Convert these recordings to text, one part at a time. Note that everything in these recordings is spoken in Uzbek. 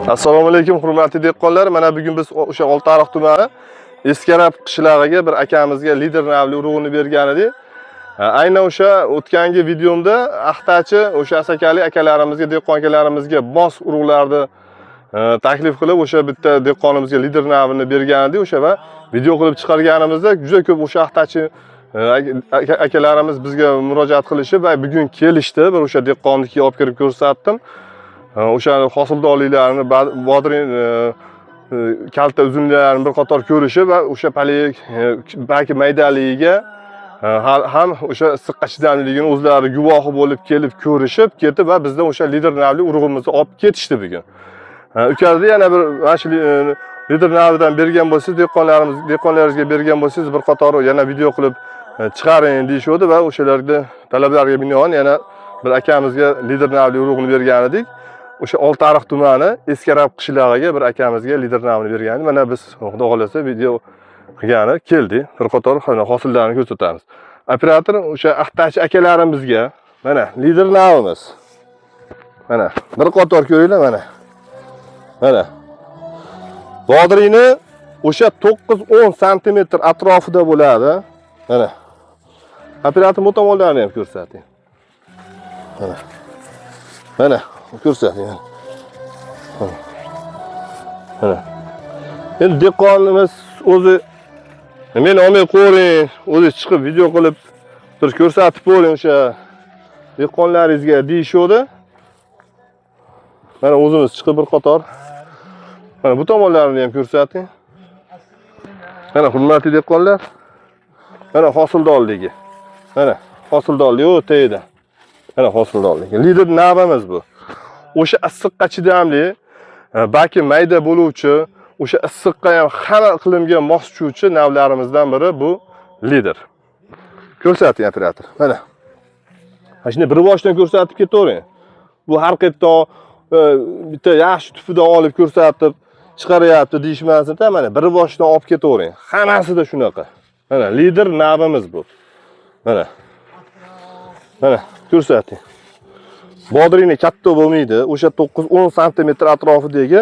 Assalomu alaykum hurmatli dehqonlar. Mana bugun biz o'sha Oltiariq tumani Eskarab qishlog'iga bir akamizga lider navli urug'ini bergan edik. Aynan o'sha o'tgangi videomda Axtachi o'sha asakali akalarimizga, dehqon akalarimizga mos urug'larni taklif qilib o'sha bitta dehqonimizga lider navini bergan edik. O'sha va video qilib chiqarganimizda juda ko'p o'sha Axtachi akalarimiz bizga murojaat qilishib va bugun kelishdi. Bir o'sha dehqonnikiga olib kirib ko'rsatdim. O'sha hosildorliklarni, bodring kalta uzunliklarini bir qator ko'rishib va o'sha palay balki maydaligiga ham o'sha issiqqa chidamliligini o'zlari guvohi bo'lib kelib ko'rishib ketib va bizdan o'sha lider navli urug'imizni olib ketishdi bugun. Ukazda yana bir mana shu lider navidan bergan bo'lsangiz, dehqonlaringizga bergan bo'lsangiz bir qator yana video qilib chiqaring deyishdi va o'shalarga talablarga binoan yana bir akamizga lider navli urug'ini bergan edik. O'sha Oltiariq tumani Eskarab qishlog'iga bir akamizga lider navini bergan. Mana biz xudo xolasa video qilgani keldi. Bir qator hosillarni ko'rsatamiz. Operator o'sha Axtachi akalarimizga mana lider navimiz. Mana bir qator ko'ringlar mana. Mana. Bodringni o'sha 9-10 sm atrofida bo'ladi. Mana. Operator bu tomonlarni ham ko'rsating. Mana. Mana. Ko'rsating. Mana. Endi dehqonimiz o'zi men olmay qo'ying, o'zi chiqib video qilib bir ko'rsatib qo'ying o'sha dehqonlaringizga deyishdi. Mana o'zimiz chiqib bir qator. Mana bu tomonlarini ham ko'rsating. Mana hurmatli dehqonlar. Mana hosildorligi. Mana hosildorligi o'taydi. Mana hosildorligi. Lider navimiz bu. O'sha issiqqa chidamli, balki mayda bo'luvchi, o'sha issiqqa ham har iqlimga mos tushuvchi navlarimizdan biri bu lider. Ko'rsating operator. Mana. Shuni bir boshdan ko'rsatib ketavering. Bu har qayerda bitta yaxshi tupidan olib ko'rsatib chiqaryapti deyishmasin-da, mana bir boshdan olib ketavering. Hammasida shunaqa. Mana lider navimiz bu. Mana. Mana ko'rsating. Bodringni katta bo'lmaydi. O'sha 9-10 sm atrofidagi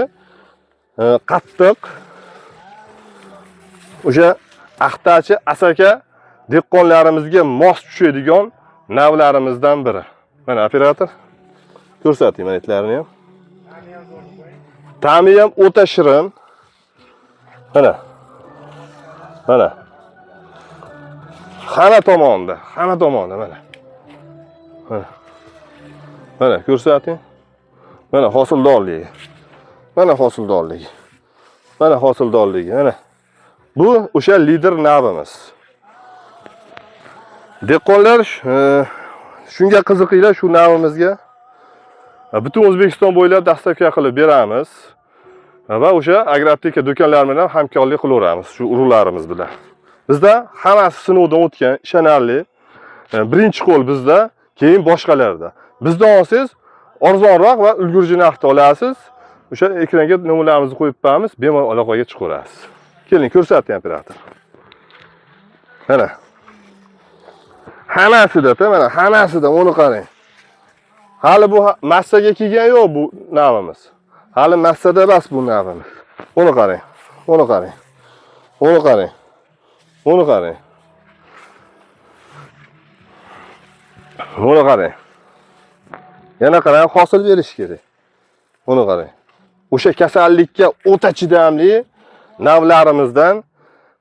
qattiq o'sha Axtachi asaka dehqonlarimizga mos tushadigan navlarimizdan biri. Mana operator ko'rsating mana itlarini ham. Ta'mi ham o'ta shirin. Mana. Mana. Hamma tomonda mana. Mana. Mana ko'rsating. Mana hosildorligi. Mana hosildorligi. Mana hosildorligi. Mana. Bu o'sha lider navimiz. Dehqonlar shunga qiziqinglar shu navimizga. Butun O'zbekiston bo'ylab dastavka qilib beramiz. Va o'sha agroteka do'konlari bilan hamkorlik qilaveramiz shu urug'larimiz bilan. Bizda hammasi sinovdan o'tgan, ishonarli. Birinchi qo'l bizda, keyin boshqalarda. Bizdan olsangiz arzonroq va ulgurji narxda olasiz. O'sha ekranga nomerlarimizni qo'yib beramiz, bemalol aloqaga chiqaverasiz. Keling, ko'rsating operator. Mana. Hammasida, mana hammasida uni qarang. Hali bu massaga kelgan yo'q bu navimiz. Hali massada emas bu navimiz. Uni qarang. Uni qarang. Uni qarang. Uni qarang. Uni qarang. Yana qarang, hosil berish kerak. Uni qarang. O'sha kasallikka o'ta chidamli navlarimizdan,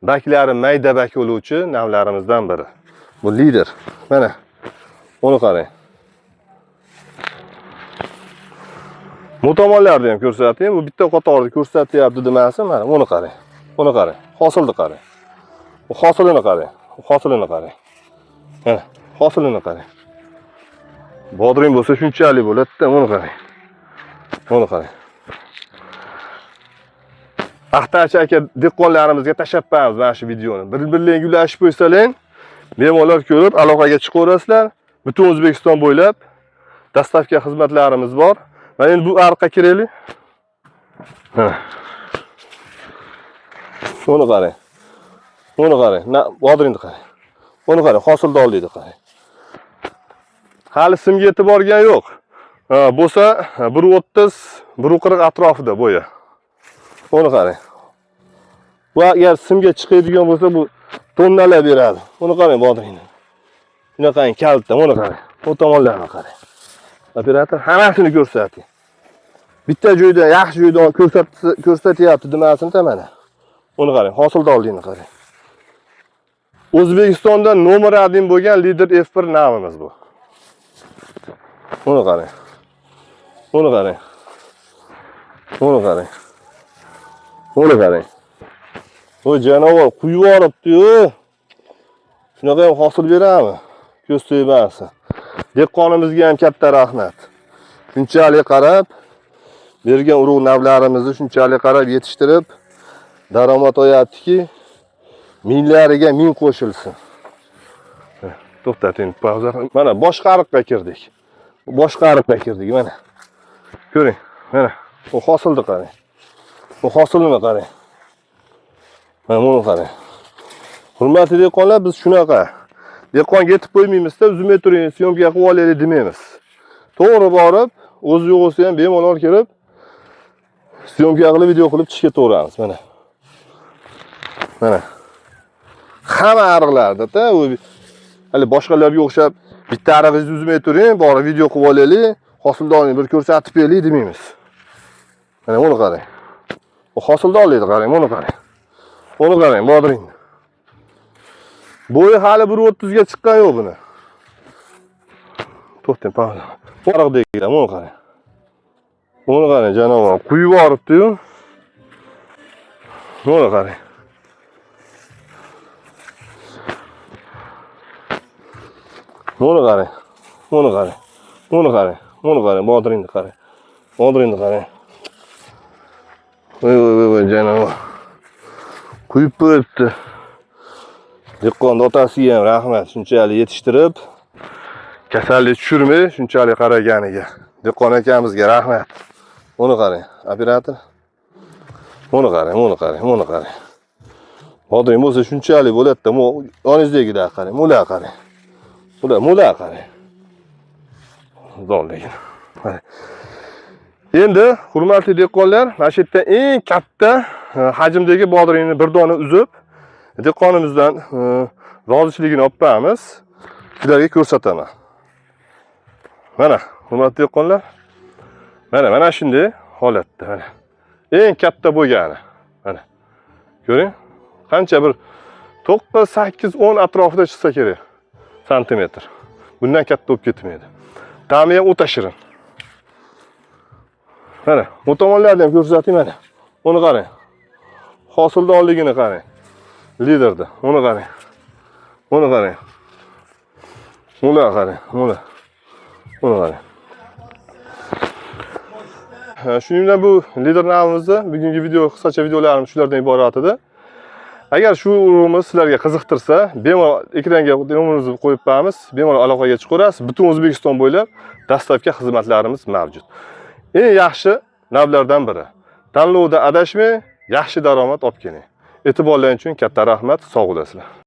baklari mayda bak bo'luvchi navlarimizdan biri. Bu lider. Mana. Uni qarang. Bu tomonlarni ham ko'rsating. Bu bitta qatorda ko'rsatyapti demasin, mana uni qarang. Uni qarang. Hosilni qarang. Bu hosilini qarang. Hosilini qarang. Mana, hosilini qarang. Bodring bo'lsa shunchalik bo'ladi-da, uni qarang. Uni qarang. Axtachi aka dehqonlarimizga tashlab qo'yamiz mana shu videoni. Bir-birlaringizga ulashib qo'ysalar, bemalol ko'rib aloqaga chiqaverasizlar. Butun O'zbekiston bo'ylab dastavka xizmatlarimiz bor. Mana endi bu ariqqa kiraylik. Uni qarang. Uni qarang. Bodringni qarang. Uni qarang, hosildorlikni qarang. Hali simga yetib borgan yo'q. Bo'lsa 1.30, 1.40 atrofida bo'yi. Buni qarang. Bu agar simga chiqadigan bo'lsa bu tonnalar beradi. Buni qarang bodringni. Shunaqangi kalta, buni qarang. Bu tomonlarni qarang. Operator hammasini ko'rsating. Bitta joyda, yaxshi joyda ko'rsatyapti demasini mana. Buni qarang, hosildorlikni qarang. O'zbekistonda nomer 1 bo'lgan Lider F1 navimiz bu. Buni qarang. Buni qarang. Buni qarang. Buni qarang. Bu janovar quyib yuboribdi-yu. Shunaqa ham hosil berami? Ko'z to'ymasin. Dehqonimizga ham katta rahmat. Shunchalik qarab, bergan urug' navlarimizni shunchalik qarab yetishtirib, daromad olyaptiki, minglariga ming qo'shilsin. To'xtating, pauza. Mana boshqa ariqqa kirdik. Boshqa ariqqa kirdik mana. Ko'ring, mana bu hosilni qarang. Bu hosilni qarang. Mana buni qarang. Hurmatli dehqonlar, biz shunaqa. Dehqon yetib qo'ymaymiz-da, uzmay turing, syomka qilib olaylik demaymiz. To'g'ri borib, o'z yo'g'isi ham bemalol kirib, syomka qilib, video qilib chiqib ketaveramiz mana. Mana. Hamma ariqlarda-da, hali boshqalarga o'xshab bitta ariqni uzmay turing, borib video qilib olaylik, hosildorlikni bir ko'rsatib beraylik demaymiz. Mana buni qarang. Bu hosildorlikni qarang, buni qarang. Buni qarang, bodringni. Bo'yi hali 1.30 ga chiqqan yo'q buni. To'xtang, pauza. Ariqdagilar, buni qarang. Buni qarang, janovar quyib yuboribdi-yu. Buni qarang. Buni qarang. Buni qarang. Buni qarang. Buni qarang, bodringni qarang. Bodringni qarang. Voy, janovar. Quyib qo'yibdi. Dehqon otasiga ham rahmat, shunchalik yetishtirib, kasallik tushirmay, shunchalik qaraganiga. Dehqon akamizga rahmat. Buni qarang, operator. Buni qarang, buni qarang, buni qarang. Bodring bo'lsa shunchalik bo'ladi-da, yoningizdagilar qarang, mular qarang. Mular qarang. Zo'rligini. Endi hurmatli dehqonlar, mana shu yerda eng katta hajmdagi bodringni bir dona uzib, dehqonimizdan rozichiligini olib beramiz. Sizlarga ko'rsataman. Mana, hurmatli dehqonlar. Mana shunday holatda, mana. Eng katta bo'lgani. Mana. Ko'ring? Qancha bir 9, 8, 10 atrofida chiqsa kerak. Santimetr. Bundan katta bo'lib ketmaydi. Ta'mi ham o'ta shirin. Mana, bu tomonlarni ham ko'rsating mana. Buni qarang. Hosildorligini qarang. Liderda. Buni qarang. Buni qarang. Buni qarang. Buni qarang. Shuning bilan bu lider navimizni bugungi video qisqacha videolarimiz shulardan iborat edi. Agar shu urug'imiz sizlarga qiziqtirsa, bemalol ekranga nomerimizni qo'yib beramiz, bemalol aloqaga chiqarasiz. Butun O'zbekiston bo'ylab dastlabki xizmatlarimiz mavjud. Eng yaxshi navlardan biri. Tanlovda adashmay, yaxshi daromad olib keling. E'tiborlaringiz uchun katta rahmat, sog' bo'lasizlar.